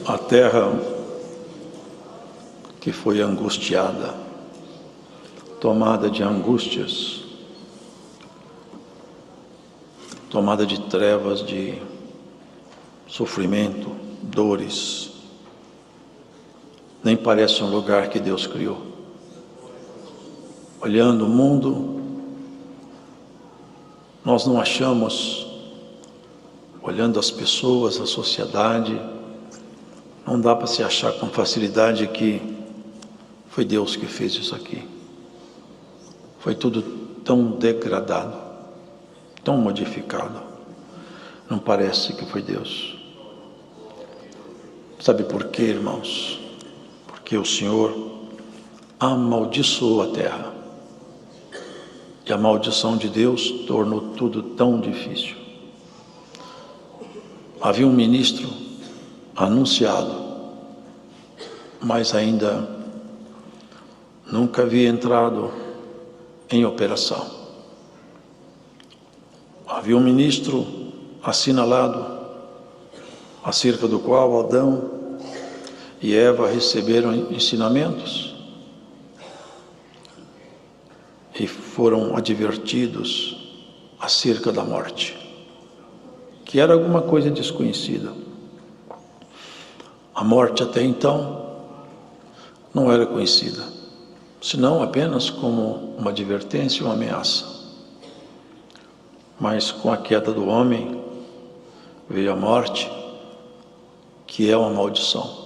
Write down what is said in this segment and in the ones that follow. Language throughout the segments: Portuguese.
A terra que foi angustiada, tomada de angústias, tomada de trevas, de sofrimento, dores, nem parece um lugar que Deus criou. Olhando o mundo, nós não achamos, olhando as pessoas, a sociedade, não dá para se achar com facilidade que foi Deus que fez isso aqui. Foi tudo tão degradado, tão modificado. Não parece que foi Deus. Sabe por quê, irmãos? Porque o Senhor amaldiçoou a terra. E a maldição de Deus tornou tudo tão difícil. Havia um ministro anunciado, mas ainda nunca havia entrado em operação. Havia um ministro assinalado, acerca do qual Adão e Eva receberam ensinamentos e foram advertidos acerca da morte, que era alguma coisa desconhecida. A morte até então não era conhecida, senão apenas como uma advertência, uma ameaça. Mas com a queda do homem veio a morte, que é uma maldição.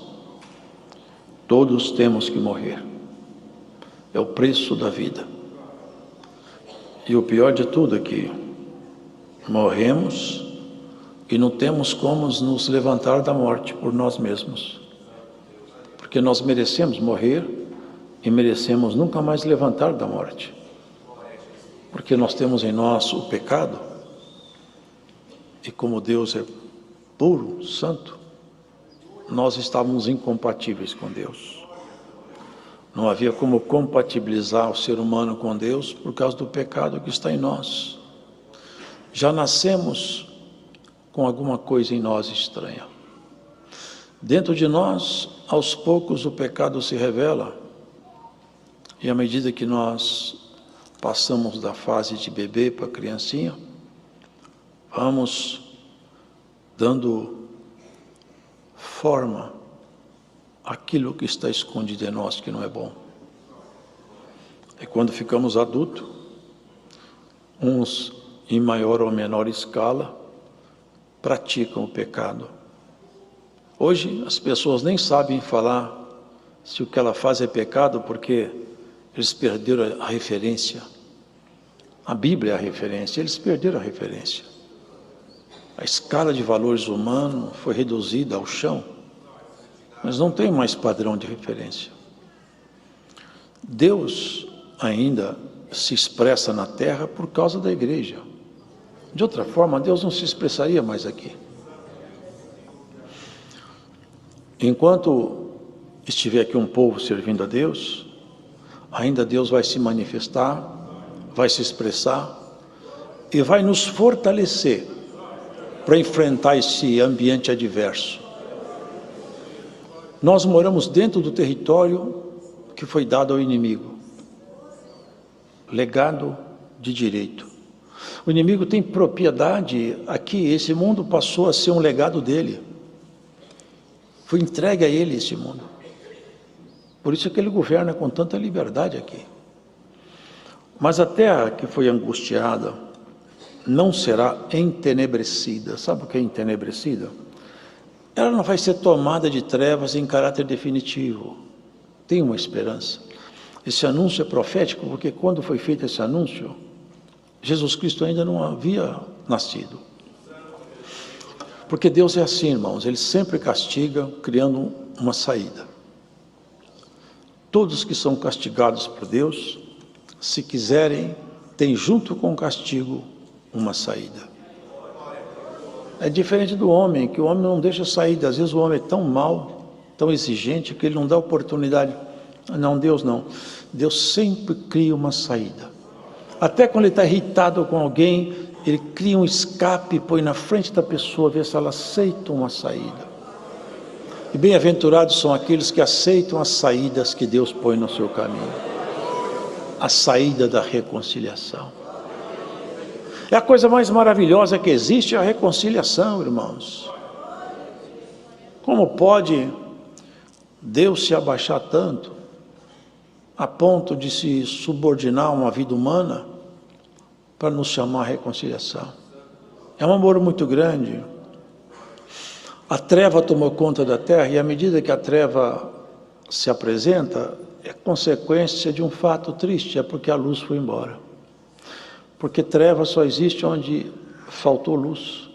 Todos temos que morrer. É o preço da vida. E o pior de tudo é que morremos e não temos como nos levantar da morte por nós mesmos. Porque nós merecemos morrer e merecemos nunca mais levantar da morte. Porque nós temos em nós o pecado. E como Deus é puro, santo, nós estávamos incompatíveis com Deus. Não havia como compatibilizar o ser humano com Deus por causa do pecado que está em nós. Já nascemos com alguma coisa em nós estranha. Dentro de nós, aos poucos, o pecado se revela. E à medida que nós passamos da fase de bebê para criancinha, vamos dando forma àquilo que está escondido em nós, que não é bom. E quando ficamos adultos, uns em maior ou menor escala, praticam o pecado. Hoje as pessoas nem sabem falar se o que ela faz é pecado, porque eles perderam a referência. A Bíblia é a referência, eles perderam a referência. A escala de valores humanos foi reduzida ao chão, mas não tem mais padrão de referência. Deus ainda se expressa na terra por causa da igreja. De outra forma, Deus não se expressaria mais aqui. Enquanto estiver aqui um povo servindo a Deus, ainda Deus vai se manifestar, vai se expressar e vai nos fortalecer para enfrentar esse ambiente adverso. Nós moramos dentro do território que foi dado ao inimigo. Legado de direito. O inimigo tem propriedade aqui, esse mundo passou a ser um legado dele. Foi entregue a ele esse mundo. Por isso é que ele governa com tanta liberdade aqui. Mas a terra que foi angustiada não será entenebrecida. Sabe o que é entenebrecida? Ela não vai ser tomada de trevas em caráter definitivo. Tem uma esperança. Esse anúncio é profético, porque quando foi feito esse anúncio, Jesus Cristo ainda não havia nascido. Porque Deus é assim, irmãos, Ele sempre castiga, criando uma saída. Todos que são castigados por Deus, se quiserem, têm junto com o castigo uma saída. É diferente do homem, que o homem não deixa saída. Às vezes o homem é tão mau, tão exigente, que ele não dá oportunidade. Não, Deus não. Deus sempre cria uma saída. Até quando ele está irritado com alguém, ele cria um escape, põe na frente da pessoa, vê se ela aceita uma saída. E bem-aventurados são aqueles que aceitam as saídas que Deus põe no seu caminho. A saída da reconciliação. É a coisa mais maravilhosa que existe, a reconciliação, irmãos. Como pode Deus se abaixar tanto, a ponto de se subordinar a uma vida humana, para nos chamar a reconciliação? É um amor muito grande. A treva tomou conta da terra, e à medida que a treva se apresenta, é consequência de um fato triste, é porque a luz foi embora. Porque treva só existe onde faltou luz.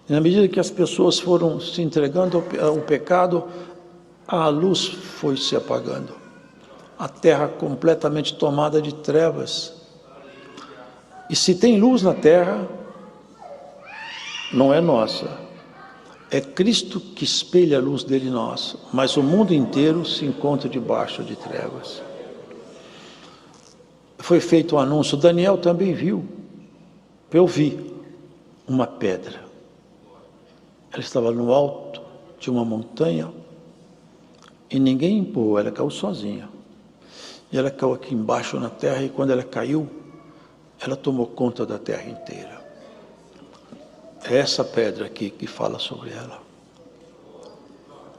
E na medida que as pessoas foram se entregando ao pecado, a luz foi se apagando. A terra completamente tomada de trevas. E se tem luz na terra, não é nossa. É Cristo que espelha a luz dele em nós, mas o mundo inteiro se encontra debaixo de trevas. Foi feito um anúncio, Daniel também viu. Eu vi uma pedra. Ela estava no alto de uma montanha e ninguém empurrou, ela caiu sozinha. E ela caiu aqui embaixo na terra, e quando ela caiu, ela tomou conta da terra inteira. É essa pedra aqui que fala sobre ela.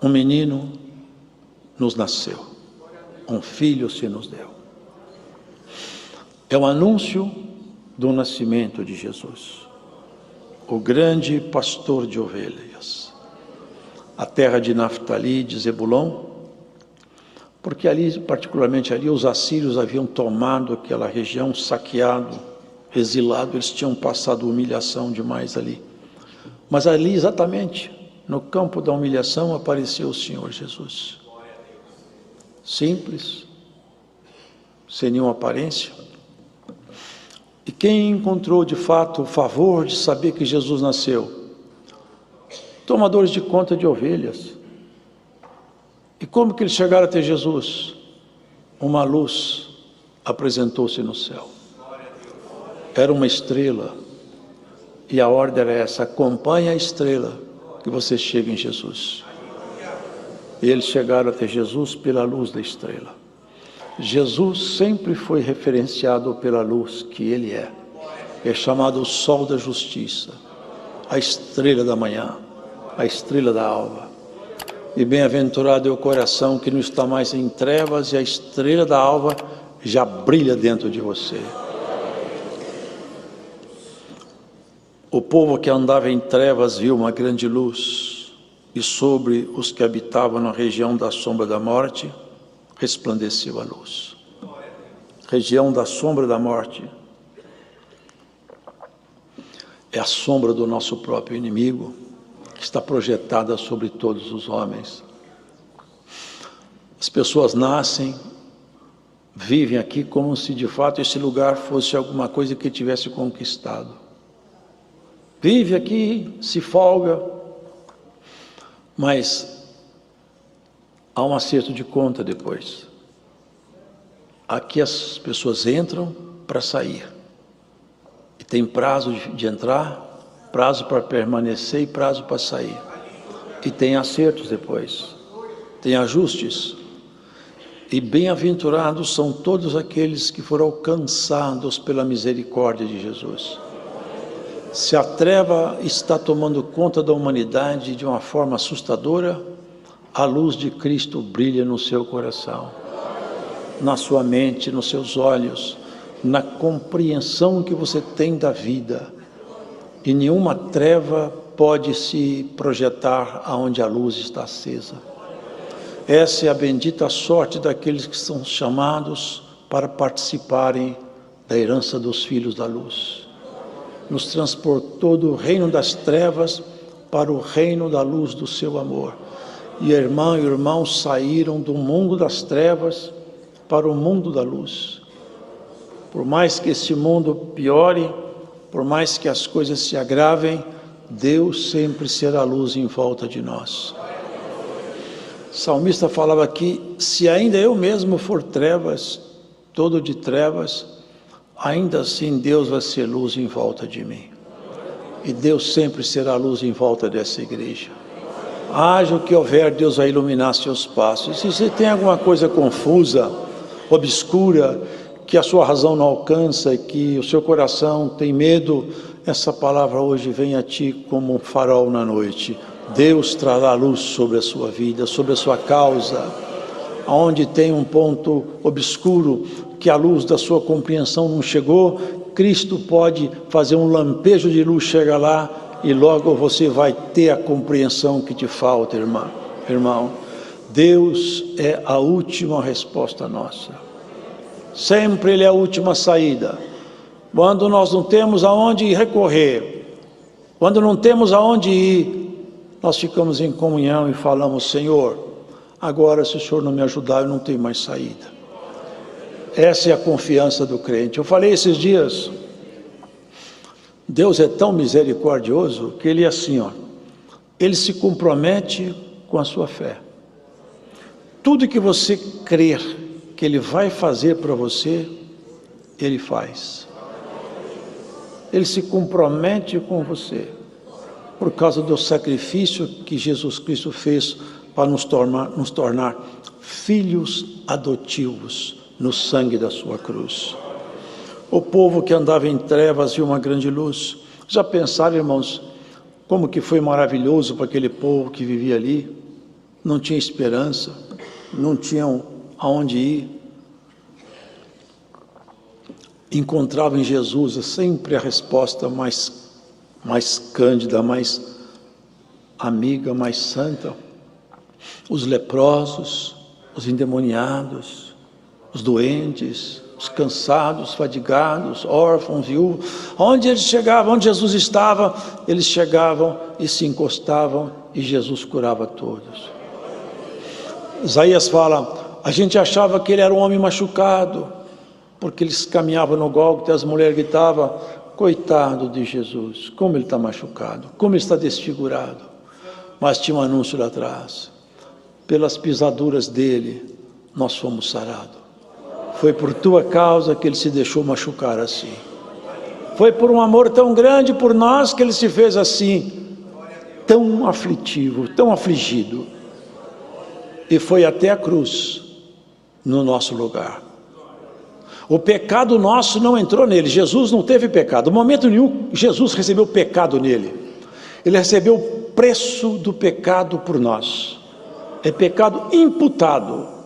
Um menino nos nasceu, um filho se nos deu. É o anúncio do nascimento de Jesus, o grande pastor de ovelhas. A terra de Naftali, de Zebulon, porque ali, particularmente ali, os assírios haviam tomado aquela região, saqueado, exilado, eles tinham passado humilhação demais ali. Mas ali, exatamente, no campo da humilhação, apareceu o Senhor Jesus. Simples, sem nenhuma aparência. E quem encontrou de fato o favor de saber que Jesus nasceu? Tomadores de conta de ovelhas. E como que eles chegaram até Jesus? Uma luz apresentou-se no céu. Era uma estrela. E a ordem era essa: acompanhe a estrela que você chega em Jesus. E eles chegaram até Jesus pela luz da estrela. Jesus sempre foi referenciado pela luz que ele é. É chamado o sol da justiça, a estrela da manhã, a estrela da alva. E bem-aventurado é o coração que não está mais em trevas, e a estrela da alva já brilha dentro de você. O povo que andava em trevas viu uma grande luz, e sobre os que habitavam na região da sombra da morte, resplandeceu a luz. Região da sombra da morte é a sombra do nosso próprio inimigo, que está projetada sobre todos os homens. As pessoas nascem, vivem aqui como se de fato esse lugar fosse alguma coisa que tivesse conquistado. Vive aqui, se folga, mas há um acerto de conta depois. Aqui as pessoas entram para sair. E tem prazo de entrar, prazo para permanecer e prazo para sair. E tem acertos depois. Tem ajustes. E bem-aventurados são todos aqueles que foram alcançados pela misericórdia de Jesus. Se a treva está tomando conta da humanidade de uma forma assustadora, a luz de Cristo brilha no seu coração, na sua mente, nos seus olhos, na compreensão que você tem da vida. E nenhuma treva pode se projetar aonde a luz está acesa. Essa é a bendita sorte daqueles que são chamados para participarem da herança dos filhos da luz. Nos transportou do reino das trevas para o reino da luz do seu amor. E irmã e irmão saíram do mundo das trevas para o mundo da luz. Por mais que esse mundo piore, por mais que as coisas se agravem, Deus sempre será luz em volta de nós. O salmista falava aqui: se ainda eu mesmo for trevas, todo de trevas, ainda assim Deus vai ser luz em volta de mim. E Deus sempre será luz em volta dessa igreja. Haja o que houver, Deus vai iluminar seus passos. Se você tem alguma coisa confusa, obscura, que a sua razão não alcança, que o seu coração tem medo, essa palavra hoje vem a ti como um farol na noite. Deus trará luz sobre a sua vida, sobre a sua causa. Onde tem um ponto obscuro, que a luz da sua compreensão não chegou, Cristo pode fazer um lampejo de luz, chega lá, e logo você vai ter a compreensão que te falta, irmão. Deus é a última resposta nossa. Sempre Ele é a última saída. Quando nós não temos aonde recorrer, quando não temos aonde ir, nós ficamos em comunhão e falamos: Senhor, agora se o Senhor não me ajudar, eu não tenho mais saída. Essa é a confiança do crente. Eu falei esses dias, Deus é tão misericordioso que Ele é assim, Ele se compromete com a sua fé. Tudo que você crer que Ele vai fazer para você, Ele faz. Ele se compromete com você, por causa do sacrifício que Jesus Cristo fez para nos tornar filhos adotivos no sangue da sua cruz. O povo que andava em trevas viu uma grande luz. Já pensaram, irmãos, como que foi maravilhoso para aquele povo que vivia ali? Não tinha esperança, não tinham aonde ir. Encontrava em Jesus sempre a resposta mais cândida, mais amiga, mais santa. Os leprosos, os endemoniados, os doentes, os cansados, fadigados, órfãos, viúvos, onde eles chegavam, onde Jesus estava, eles chegavam e se encostavam e Jesus curava todos. Isaías fala: a gente achava que ele era um homem machucado, porque eles caminhavam no Gólgota e as mulheres gritavam: coitado de Jesus, como ele está machucado, como ele está desfigurado. Mas tinha um anúncio lá atrás: pelas pisaduras dele nós fomos sarados. Foi por tua causa que ele se deixou machucar assim. Foi por um amor tão grande por nós que ele se fez assim, tão aflitivo, tão afligido. E foi até a cruz, no nosso lugar. O pecado nosso não entrou nele. Jesus não teve pecado. No momento nenhum, Jesus recebeu pecado nele. Ele recebeu o preço do pecado por nós. É pecado imputado.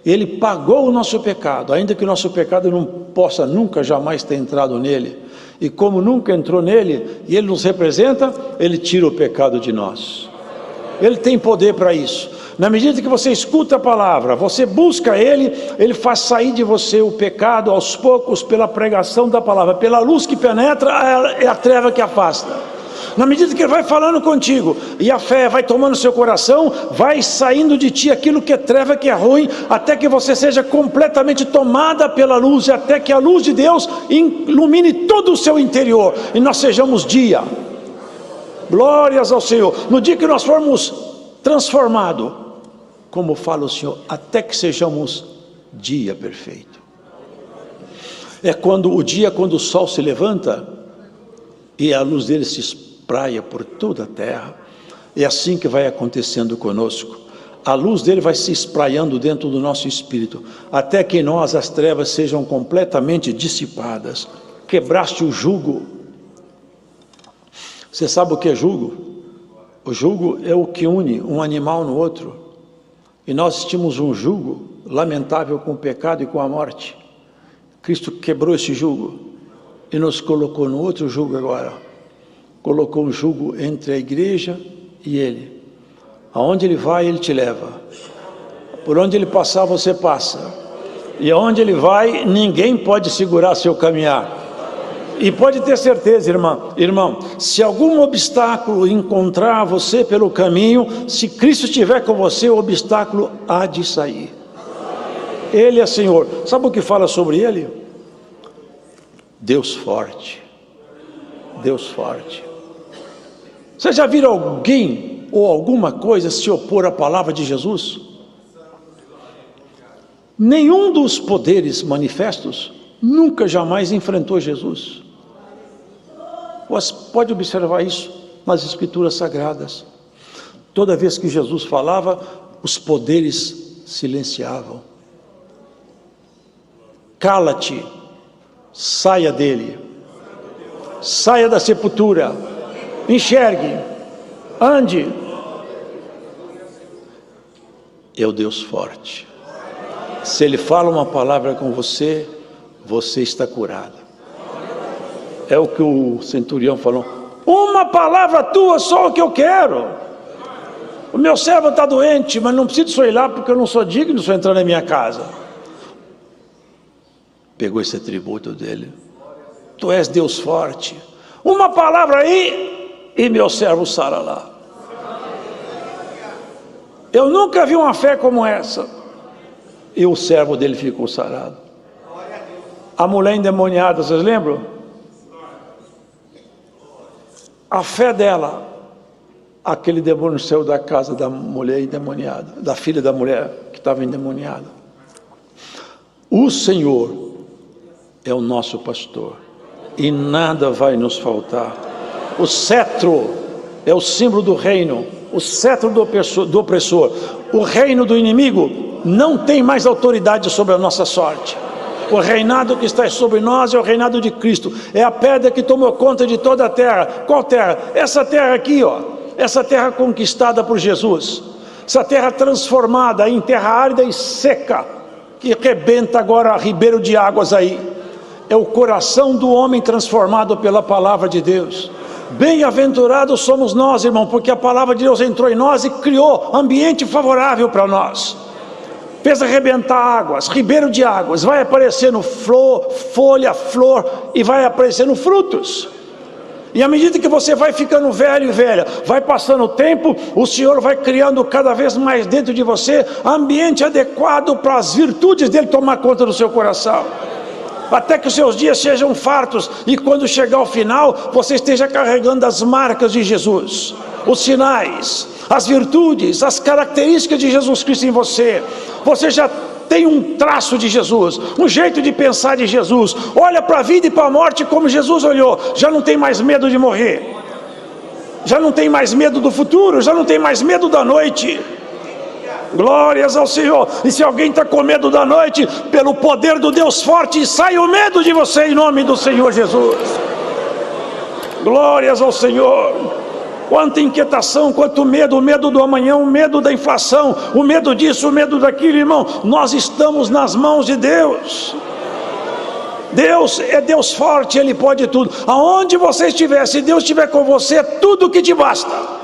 Ele pagou o nosso pecado, ainda que o nosso pecado não possa nunca, jamais ter entrado nele. E como nunca entrou nele, e ele nos representa, ele tira o pecado de nós. Ele tem poder para isso. Na medida que você escuta a palavra, você busca ele, ele faz sair de você o pecado aos poucos pela pregação da palavra, pela luz que penetra, é a treva que afasta. Na medida que ele vai falando contigo, e a fé vai tomando seu coração, vai saindo de ti aquilo que é treva, que é ruim, até que você seja completamente tomada pela luz, e até que a luz de Deus ilumine todo o seu interior, e nós sejamos dia. Glórias ao Senhor. No dia que nós formos transformados, como fala o Senhor, até que sejamos dia perfeito. É quando o sol se levanta, e a luz dele se espraia por toda a terra. É assim que vai acontecendo conosco. A luz dele vai se espraiando dentro do nosso espírito, até que em nós as trevas sejam completamente dissipadas. Quebraste o jugo. Você sabe o que é jugo? O jugo é o que une um animal no outro. E nós tínhamos um jugo lamentável com o pecado e com a morte. Cristo quebrou esse jugo e nos colocou no outro jugo agora. Colocou um jugo entre a igreja e ele. Aonde ele vai, ele te leva. Por onde ele passar, você passa. E aonde ele vai, ninguém pode segurar seu caminhar. E pode ter certeza, irmão, se algum obstáculo encontrar você pelo caminho, se Cristo estiver com você, o obstáculo há de sair. Ele é Senhor. Sabe o que fala sobre ele? Deus forte. Deus forte. Você já viu alguém ou alguma coisa se opor à palavra de Jesus? Nenhum dos poderes manifestos nunca jamais enfrentou Jesus. Você pode observar isso nas Escrituras Sagradas. Toda vez que Jesus falava, os poderes silenciavam. Cala-te, saia dele, saia da sepultura, enxergue, ande. É o Deus forte. Se Ele fala uma palavra com você, você está curado. É o que o centurião falou: uma palavra tua, só o que eu quero. O meu servo está doente, mas não preciso só ir lá, porque eu não sou digno de só entrar na minha casa. Pegou esse atributo dele: tu és Deus forte, uma palavra aí e meu servo sara lá. Eu nunca vi uma fé como essa. E o servo dele ficou sarado. A mulher endemoniada, vocês lembram? A fé dela, aquele demônio saiu da casa da mulher endemoniada, da filha da mulher que estava endemoniada. O Senhor é o nosso pastor e nada vai nos faltar. O cetro é o símbolo do reino, o cetro do opressor. O reino do inimigo não tem mais autoridade sobre a nossa sorte. O reinado que está sobre nós é o reinado de Cristo. É a pedra que tomou conta de toda a terra. Qual terra? Essa terra aqui, ó. Essa terra conquistada por Jesus. Essa terra transformada em terra árida e seca, que rebenta agora ribeiro de águas aí. É o coração do homem transformado pela palavra de Deus. Bem-aventurados somos nós, irmão, porque a palavra de Deus entrou em nós e criou ambiente favorável para nós. Fez arrebentar águas, ribeiro de águas, vai aparecer no folha, flor, e vai aparecer no frutos. E à medida que você vai ficando velho e velha, vai passando o tempo, o Senhor vai criando cada vez mais dentro de você ambiente adequado para as virtudes dele tomar conta do seu coração. Até que os seus dias sejam fartos e quando chegar ao final, você esteja carregando as marcas de Jesus, os sinais, as virtudes, as características de Jesus Cristo em você. Você já tem um traço de Jesus, um jeito de pensar de Jesus. Olha para a vida e para a morte como Jesus olhou. Já não tem mais medo de morrer, já não tem mais medo do futuro, já não tem mais medo da noite. Glórias ao Senhor. E se alguém está com medo da noite, pelo poder do Deus forte, sai o medo de você em nome do Senhor Jesus. Glórias ao Senhor. Quanta inquietação, quanto medo, o medo do amanhã, o medo da inflação, o medo disso, o medo daquilo, irmão. Nós estamos nas mãos de Deus. Deus é Deus forte, Ele pode tudo. Aonde você estiver, se Deus estiver com você, é tudo que te basta.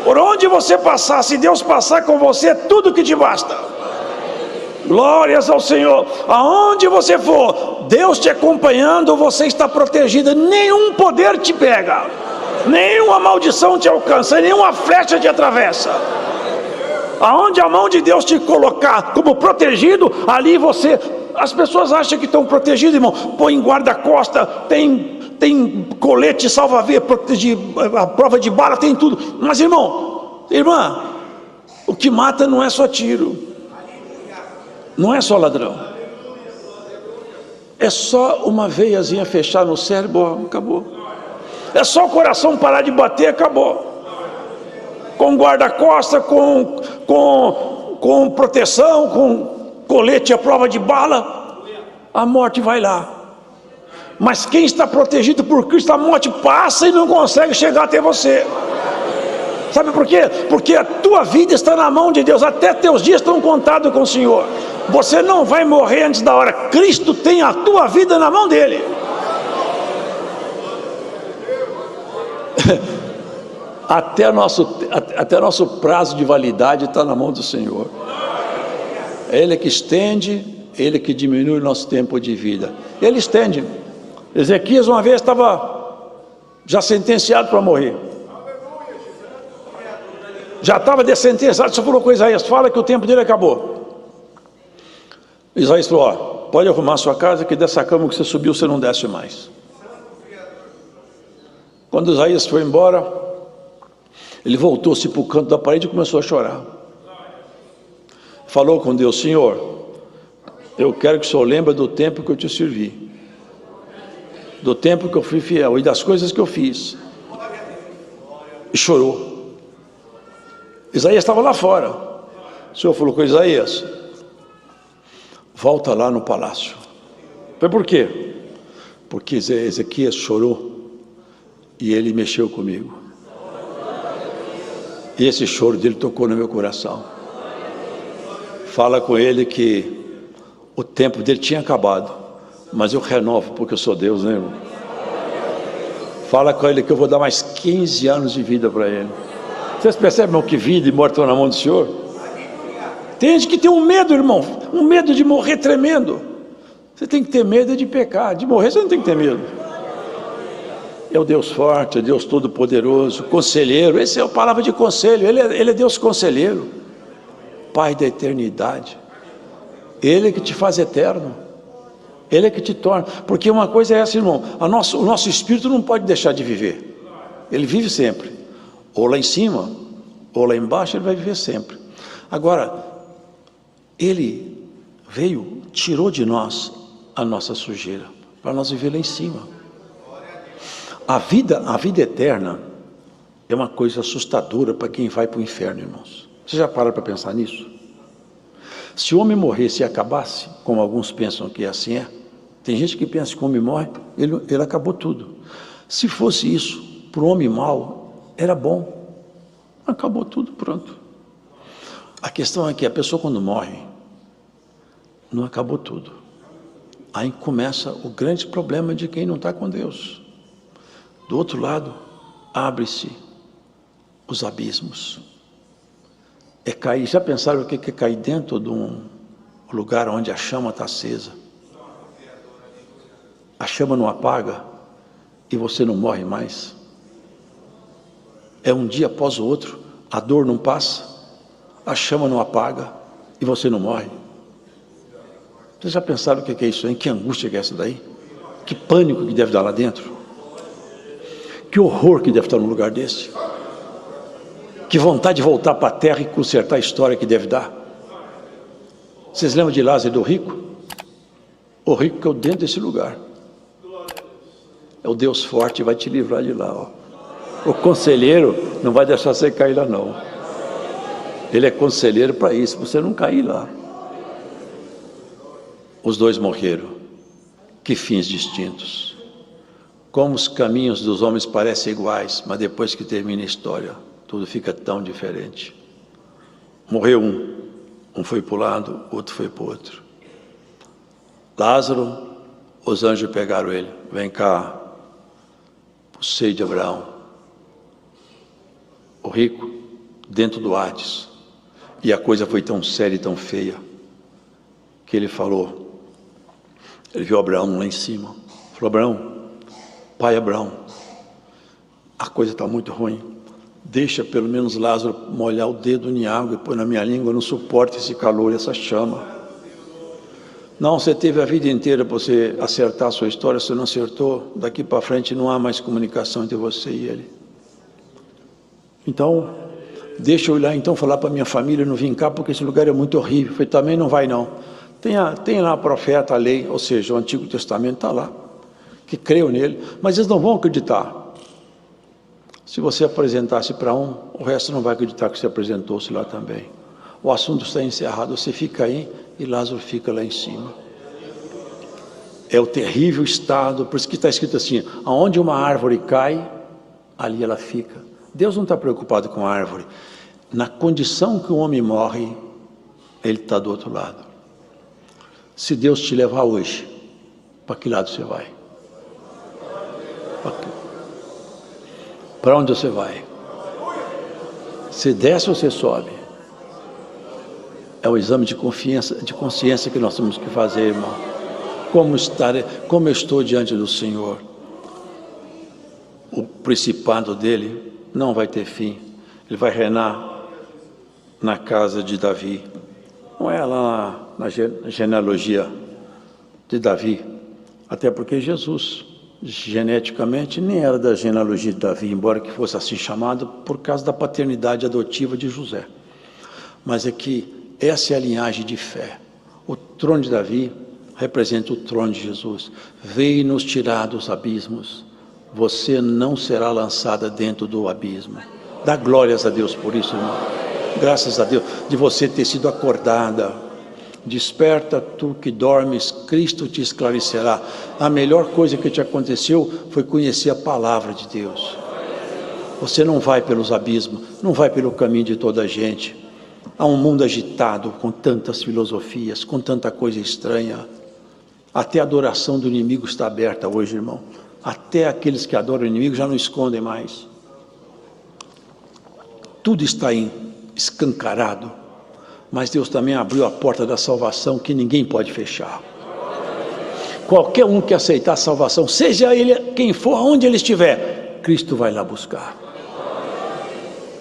Por onde você passar, se Deus passar com você, é tudo que te basta. Glórias ao Senhor. Aonde você for, Deus te acompanhando, você está protegida. Nenhum poder te pega, nenhuma maldição te alcança, nenhuma flecha te atravessa. Aonde a mão de Deus te colocar como protegido, ali você... As pessoas acham que estão protegidas, irmão. Põe guarda-costa, tem colete salva-vida, a prova de bala, tem tudo. Mas, irmão, irmã, o que mata não é só tiro, não é só ladrão, é só uma veiazinha fechar no cérebro, acabou. É só o coração parar de bater, acabou. Com guarda-costa, com proteção, com colete à prova de bala, a morte vai lá. Mas quem está protegido por Cristo, a morte passa e não consegue chegar até você. Sabe por quê? Porque a tua vida está na mão de Deus. Até teus dias estão contados com o Senhor. Você não vai morrer antes da hora. Cristo tem a tua vida na mão dele. Até nosso prazo de validade está na mão do Senhor. É Ele que estende, Ele que diminui o nosso tempo de vida. Ele estende. Ezequias uma vez estava já sentenciado para morrer. Já estava dessentenciado, só falou com Isaías: fala que o tempo dele acabou. Isaías falou: ó, pode arrumar sua casa, que dessa cama que você subiu você não desce mais. Quando Isaías foi embora, ele voltou-se para o canto da parede e começou a chorar. Falou com Deus: Senhor, eu quero que o Senhor lembre do tempo que eu te servi, do tempo que eu fui fiel e das coisas que eu fiz. E chorou. Isaías estava lá fora. O Senhor falou com Isaías: volta lá no palácio. Mas por quê? Porque Ezequias chorou e ele mexeu comigo. E esse choro dele tocou no meu coração. Fala com ele que o tempo dele tinha acabado, mas eu renovo porque eu sou Deus, né, irmão? Fala com ele que eu vou dar mais 15 anos de vida para ele. Vocês percebem, irmão, que vida e morte estão na mão do Senhor? Tem gente que tem um medo, irmão, um medo de morrer tremendo. Você tem que ter medo de pecar, de morrer você não tem que ter medo. É o Deus forte, é Deus todo-poderoso, conselheiro. Essa é a palavra de conselho. Ele é Deus conselheiro, Pai da eternidade. Ele é que te faz eterno, Ele é que te torna. Porque uma coisa é essa, irmão: o nosso espírito não pode deixar de viver. Ele vive sempre, ou lá em cima, ou lá embaixo, ele vai viver sempre. Agora, Ele veio, tirou de nós a nossa sujeira, para nós viver lá em cima. A vida eterna é uma coisa assustadora para quem vai para o inferno, irmãos. Você já pararam para pensar nisso? Se o homem morresse e acabasse, como alguns pensam que assim é, tem gente que pensa que o homem morre, ele acabou tudo. Se fosse isso, para o homem mau, era bom. Acabou tudo, pronto. A questão é que a pessoa quando morre, não acabou tudo. Aí começa o grande problema de quem não está com Deus. Do outro lado, abre-se os abismos. É cair. Já pensaram o que é cair dentro de um lugar onde a chama está acesa? A chama não apaga e você não morre mais. É um dia após o outro, a dor não passa, a chama não apaga e você não morre. Vocês já pensaram o que é isso, hein? Que angústia que é essa daí? Que pânico que deve dar lá dentro? Que horror que deve estar num lugar desse? Que vontade de voltar para a terra e consertar a história que deve dar. Vocês lembram de Lázaro e do rico? O rico caiu dentro desse lugar. É o Deus forte, vai te livrar de lá, ó. O conselheiro não vai deixar você cair lá, não. Ele é conselheiro para isso, para você não cair lá. Os dois morreram. Que fins distintos. Como os caminhos dos homens parecem iguais, mas depois que termina a história, tudo fica tão diferente. Morreu um foi para um lado, outro foi para o outro. Lázaro, os anjos pegaram ele: vem cá, para o seio de Abraão. O rico, dentro do Hades. E a coisa foi tão séria e tão feia, que ele falou, ele viu Abraão lá em cima, falou: Abraão, pai Abraão, a coisa está muito ruim, deixa pelo menos Lázaro molhar o dedo em água e pôr na minha língua, eu não suporto esse calor e essa chama. Não, você teve a vida inteira para você acertar a sua história, você não acertou, daqui para frente não há mais comunicação entre você e ele. Então, deixa eu ir lá então falar para minha família não vir cá, porque esse lugar é muito horrível. Eu falei: também não vai não. Tem lá a profeta, a lei, ou seja, o Antigo Testamento está lá, que creiam nele, mas eles não vão acreditar. Se você apresentasse para um, o resto não vai acreditar que você apresentou-se lá também. O assunto está encerrado, você fica aí e Lázaro fica lá em cima. É o terrível estado, por isso que está escrito assim: aonde uma árvore cai, ali ela fica. Deus não está preocupado com a árvore. Na condição que o homem morre, ele está do outro lado. Se Deus te levar hoje, para que lado você vai? Para onde você vai? Você desce ou você sobe? É o exame de consciência que nós temos que fazer, irmão. Como eu estou diante do Senhor? O principado dele não vai ter fim. Ele vai reinar na casa de Davi. Não é lá na genealogia de Davi. Até porque Jesus, geneticamente, nem era da genealogia de Davi, embora que fosse assim chamado por causa da paternidade adotiva de José. Mas é que essa é a linhagem de fé. O trono de Davi representa o trono de Jesus. Veio nos tirar dos abismos. Você não será lançada dentro do abismo. Dá glórias a Deus por isso, irmão. Graças a Deus, de você ter sido acordada. Desperta tu que dormes, Cristo te esclarecerá. A melhor coisa que te aconteceu foi conhecer a palavra de Deus. Você não vai pelos abismos, não vai pelo caminho de toda a gente. Há um mundo agitado, com tantas filosofias, com tanta coisa estranha. Até a adoração do inimigo está aberta hoje, irmão. Até aqueles que adoram o inimigo já não escondem mais. Tudo está escancarado. Mas Deus também abriu a porta da salvação que ninguém pode fechar. Qualquer um que aceitar a salvação, seja ele quem for, aonde ele estiver, Cristo vai lá buscar.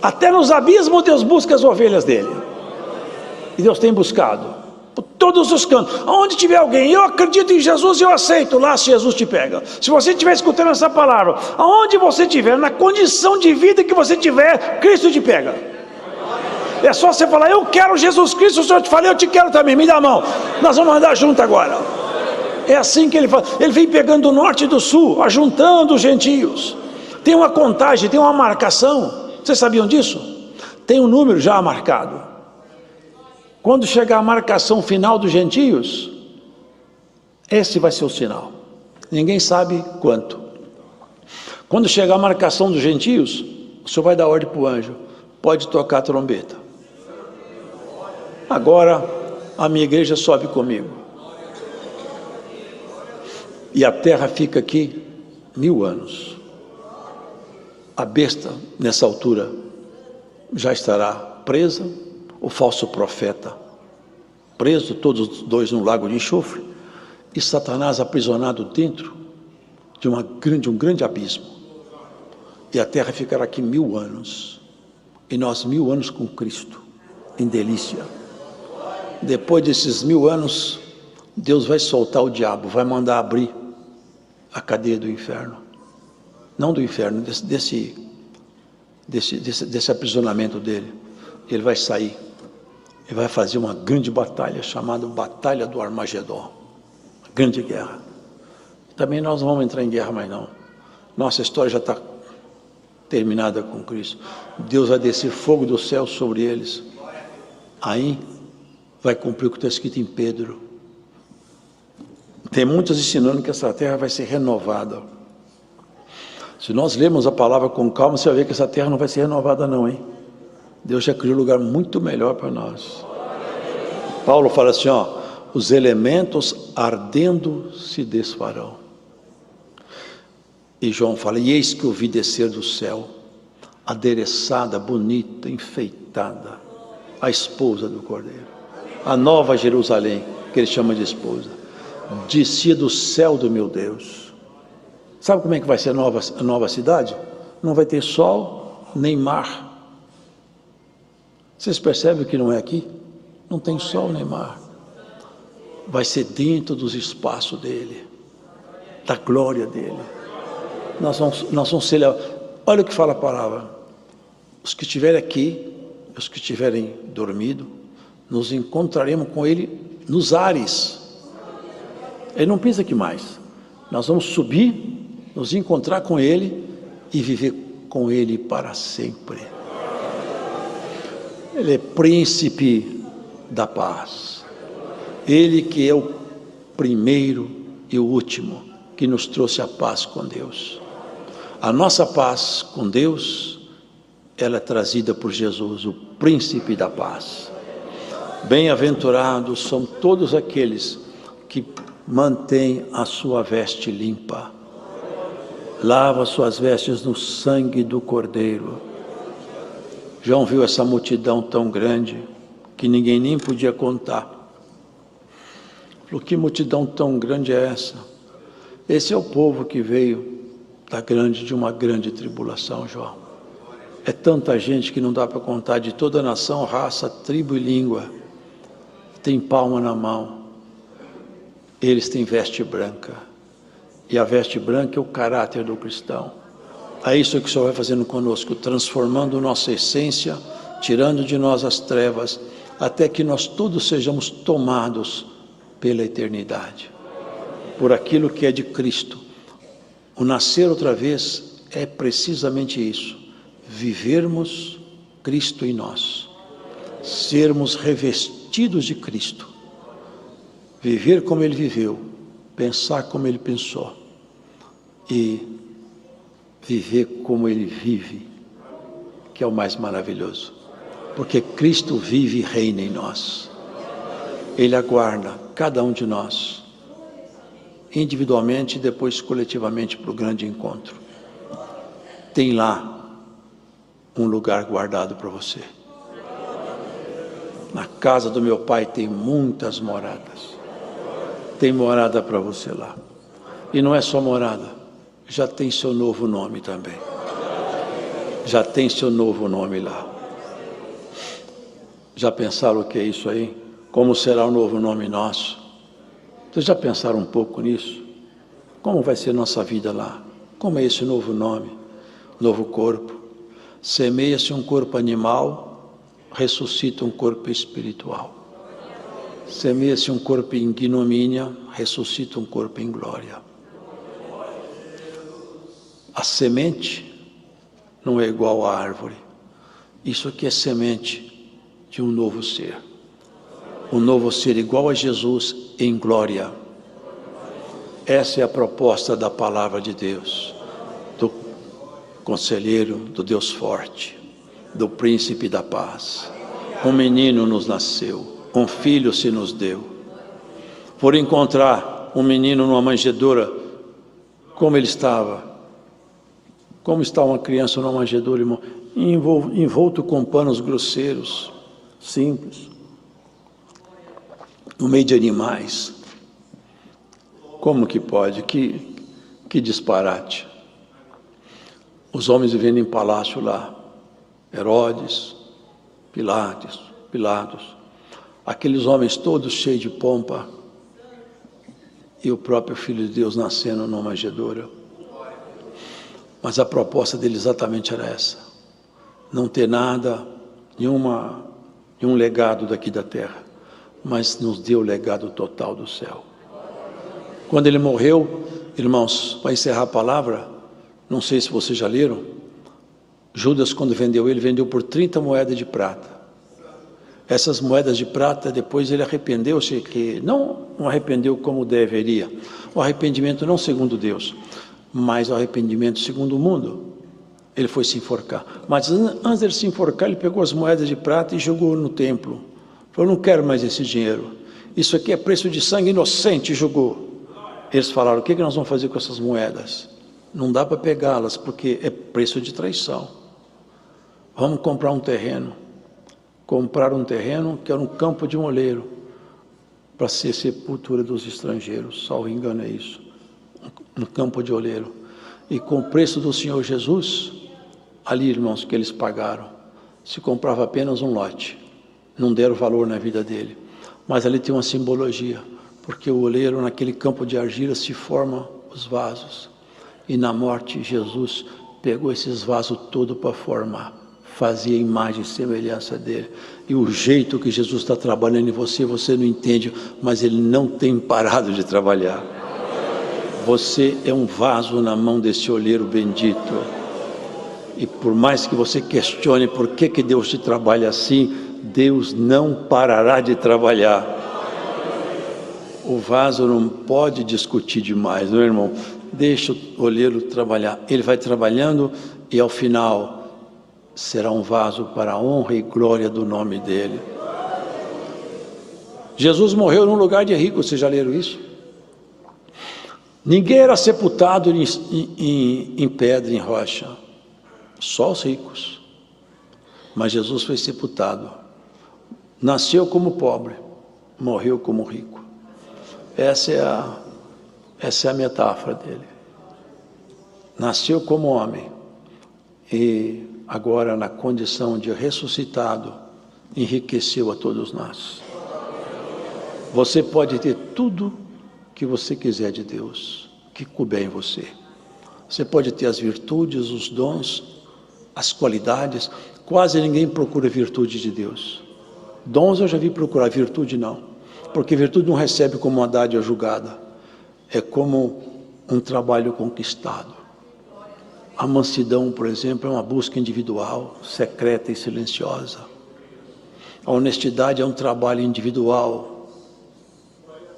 Até nos abismos Deus busca as ovelhas dele. E Deus tem buscado por todos os cantos. Aonde tiver alguém, eu acredito em Jesus, eu aceito, lá Jesus te pega. Se você estiver escutando essa palavra, aonde você estiver, na condição de vida que você tiver, Cristo te pega. É só você falar, eu quero Jesus Cristo, o Senhor te fala, eu te quero também, me dá a mão. Nós vamos andar junto agora. É assim que ele faz. Ele vem pegando do norte e do sul, ajuntando os gentios. Tem uma contagem, tem uma marcação. Vocês sabiam disso? Tem um número já marcado. Quando chegar a marcação final dos gentios, esse vai ser o sinal. Ninguém sabe quanto. Quando chegar a marcação dos gentios, o Senhor vai dar ordem para o anjo. Pode tocar a trombeta. Agora a minha igreja sobe comigo. E a terra fica aqui 1000 anos. A besta, nessa altura, já estará presa, o falso profeta preso, todos os dois no lago de enxofre, e Satanás aprisionado dentro de um grande abismo. E a terra ficará aqui 1000 anos, e nós 1000 anos com Cristo, em delícia. Depois desses 1000 anos, Deus vai soltar o diabo, vai mandar abrir a cadeia do inferno. Não do inferno, desse aprisionamento dele. Ele vai sair, ele vai fazer uma grande batalha, chamada Batalha do Armagedon, grande guerra. Também nós não vamos entrar em guerra mais não, nossa história já está terminada com Cristo. Deus vai descer fogo do céu sobre eles, aí vai cumprir o que está escrito em Pedro. Tem muitos ensinando que essa terra vai ser renovada. Se nós lermos a palavra com calma, você vai ver que essa terra não vai ser renovada não, hein? Deus já criou um lugar muito melhor para nós. Paulo fala assim, ó, os elementos ardendo se desfarão. E João fala, e eis que eu vi descer do céu, adereçada, bonita, enfeitada, a esposa do Cordeiro, a nova Jerusalém, que ele chama de esposa, descia do céu do meu Deus. Sabe como é que vai ser a nova cidade? Não vai ter sol, nem mar. Vocês percebem que não é aqui? Não tem sol nem mar. Vai ser dentro dos espaços dele, da glória dele. Nós vamos ser... Olha o que fala a palavra. Os que estiverem aqui, os que estiverem dormido, nos encontraremos com ele nos ares. Ele não pensa que mais. Nós vamos subir, nos encontrar com ele e viver com ele para sempre. Ele é príncipe da paz. Ele que é o primeiro e o último que nos trouxe a paz com Deus. A nossa paz com Deus, ela é trazida por Jesus, o príncipe da paz. Bem-aventurados são todos aqueles que mantêm a sua veste limpa. Lava suas vestes no sangue do Cordeiro. João viu essa multidão tão grande que ninguém nem podia contar. Falou, que multidão tão grande é essa? Esse é o povo que veio de uma grande tribulação, João. É tanta gente que não dá para contar, de toda nação, raça, tribo e língua. Tem palma na mão. Eles têm veste branca. E a veste branca é o caráter do cristão. É isso que o Senhor vai fazendo conosco, transformando nossa essência, tirando de nós as trevas, até que nós todos sejamos tomados pela eternidade, por aquilo que é de Cristo. O nascer outra vez é precisamente isso, vivermos Cristo em nós. sermos revestidos de Cristo, viver como Ele viveu, pensar como Ele pensou e viver como Ele vive, que é o mais maravilhoso, porque Cristo vive e reina em nós. Ele aguarda cada um de nós, individualmente e depois coletivamente, para o grande encontro. Tem lá um lugar guardado para você. Na casa do meu Pai tem muitas moradas. Tem morada para você lá. E não é só morada, já tem seu novo nome também. Já tem seu novo nome lá. Já pensaram o que é isso aí? Como será o novo nome nosso? Vocês já pensaram um pouco nisso? Como vai ser nossa vida lá? Como é esse novo nome? Novo corpo? Semeia-se um corpo animal, ressuscita um corpo espiritual. Semeia-se um corpo em ignomínia, ressuscita um corpo em glória. A semente não é igual à árvore. Isso aqui é semente de um novo ser. Um novo ser igual a Jesus em glória. Essa é a proposta da palavra de Deus, do conselheiro, do Deus forte, do príncipe da paz. Um menino nos nasceu, um filho se nos deu. Por encontrar um menino numa manjedoura, como ele estava? Como está uma criança numa manjedoura, irmão? Envolto com panos grosseiros, simples, no meio de animais. Como que pode? Que disparate. Os homens vivendo em palácio lá, Herodes, Pilatos, aqueles homens todos cheios de pompa, e o próprio Filho de Deus nascendo numa manjedoura. Mas a proposta dele exatamente era essa: não ter nada, nenhum legado daqui da terra, mas nos deu o legado total do céu. Quando ele morreu, irmãos, para encerrar a palavra, não sei se vocês já leram, Judas, quando vendeu ele, vendeu por 30 moedas de prata. Essas moedas de prata, depois ele arrependeu-se, que não arrependeu como deveria, o arrependimento não segundo Deus, mas o arrependimento segundo o mundo. Ele foi se enforcar, mas antes de ele se enforcar, ele pegou as moedas de prata e jogou no templo. Falou: não quero mais esse dinheiro, isso aqui é preço de sangue inocente, e jogou. Eles falaram: o que nós vamos fazer com essas moedas? Não dá para pegá-las, porque é preço de traição. Vamos comprar um terreno. Compraram um terreno que era um campo de moleiro, para ser sepultura dos estrangeiros, salvo engano é isso, um campo de oleiro. E com o preço do Senhor Jesus, ali, irmãos, que eles pagaram, se comprava apenas um lote, não deram valor na vida dele, mas ali tem uma simbologia, porque o oleiro, naquele campo de argila, se forma os vasos, e na morte Jesus pegou esses vasos todos para formar, fazia imagem e semelhança dele. E o jeito que Jesus está trabalhando em você, você não entende, mas ele não tem parado de trabalhar. Você é um vaso na mão desse oleiro bendito, e por mais que você questione por que Deus te trabalha assim, Deus não parará de trabalhar. O vaso não pode discutir demais, não é, irmão? Deixa o oleiro trabalhar, ele vai trabalhando, e ao final será um vaso para a honra e glória do nome dele. Jesus morreu num lugar de rico, vocês já leram isso? Ninguém era sepultado em pedra, em rocha, só os ricos. Mas Jesus foi sepultado, nasceu como pobre, morreu como rico. Essa é a metáfora dele. Nasceu como homem e agora, na condição de ressuscitado, enriqueceu a todos nós. Você pode ter tudo que você quiser de Deus, que couber em você. Você pode ter as virtudes, os dons, as qualidades. Quase ninguém procura virtude de Deus. Dons eu já vi procurar, virtude não. Porque virtude não recebe como uma dádiva julgada. É como um trabalho conquistado. A mansidão, por exemplo, é uma busca individual, secreta e silenciosa. A honestidade é um trabalho individual,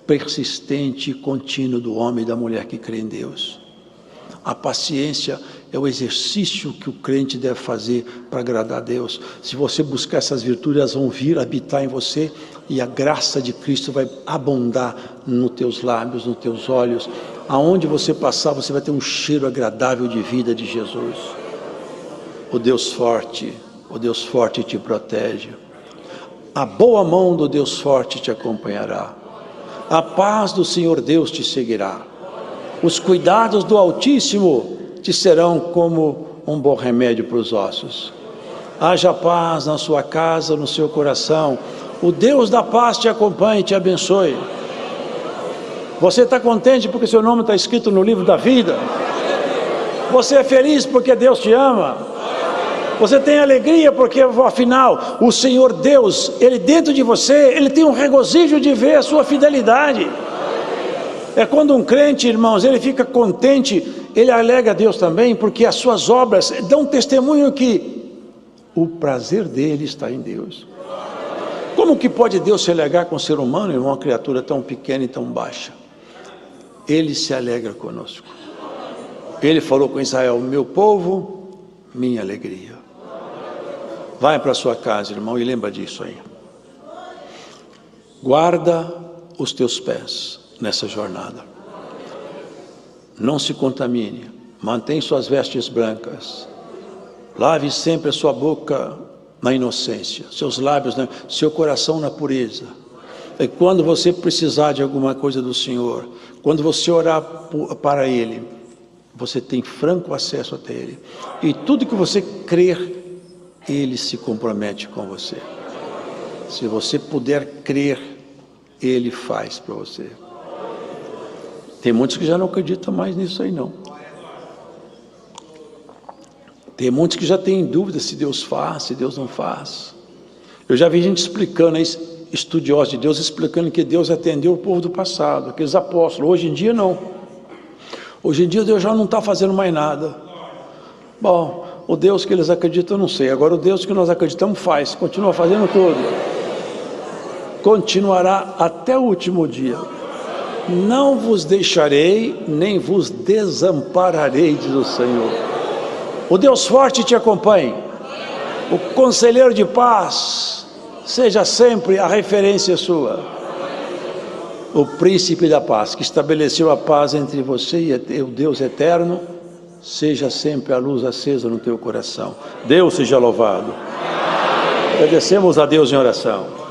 persistente e contínuo do homem e da mulher que crê em Deus. A paciência é o exercício que o crente deve fazer para agradar a Deus. Se você buscar essas virtudes, elas vão vir habitar em você e a graça de Cristo vai abundar nos teus lábios, nos teus olhos. Aonde você passar, você vai ter um cheiro agradável de vida de Jesus. O Deus forte te protege. A boa mão do Deus forte te acompanhará. A paz do Senhor Deus te seguirá. Os cuidados do Altíssimo te serão como um bom remédio para os ossos. Haja paz na sua casa, no seu coração. O Deus da paz te acompanhe e te abençoe. Você está contente porque seu nome está escrito no livro da vida? Você é feliz porque Deus te ama? Você tem alegria porque, afinal, o Senhor Deus, Ele dentro de você, Ele tem um regozijo de ver a sua fidelidade. É quando um crente, irmãos, ele fica contente, ele alega a Deus também, porque as suas obras dão testemunho que o prazer dele está em Deus. Como que pode Deus se alegrar com o ser humano, irmão, uma criatura tão pequena e tão baixa? Ele se alegra conosco. Ele falou com Israel: meu povo, minha alegria. Vai para a sua casa, irmão, e lembra disso aí. Guarda os teus pés nessa jornada. Não se contamine. Mantém suas vestes brancas. Lave sempre a sua boca na inocência, seus lábios, seu coração na pureza. E quando você precisar de alguma coisa do Senhor, quando você orar para Ele, você tem franco acesso até Ele. E tudo que você crer, Ele se compromete com você. Se você puder crer, Ele faz para você. Tem muitos que já não acreditam mais nisso aí não. Tem muitos que já têm dúvida se Deus faz, se Deus não faz. Eu já vi gente explicando, estudiosos de Deus, explicando que Deus atendeu o povo do passado, aqueles apóstolos. Hoje em dia não. Hoje em dia Deus já não está fazendo mais nada. Bom, o Deus que eles acreditam eu não sei. Agora o Deus que nós acreditamos faz, continua fazendo tudo. Continuará até o último dia. Não vos deixarei, nem vos desampararei, diz o Senhor. O Deus forte te acompanhe. O conselheiro de paz seja sempre a referência sua. O príncipe da paz, que estabeleceu a paz entre você e o Deus eterno, seja sempre a luz acesa no teu coração. Deus seja louvado. Agradecemos a Deus em oração.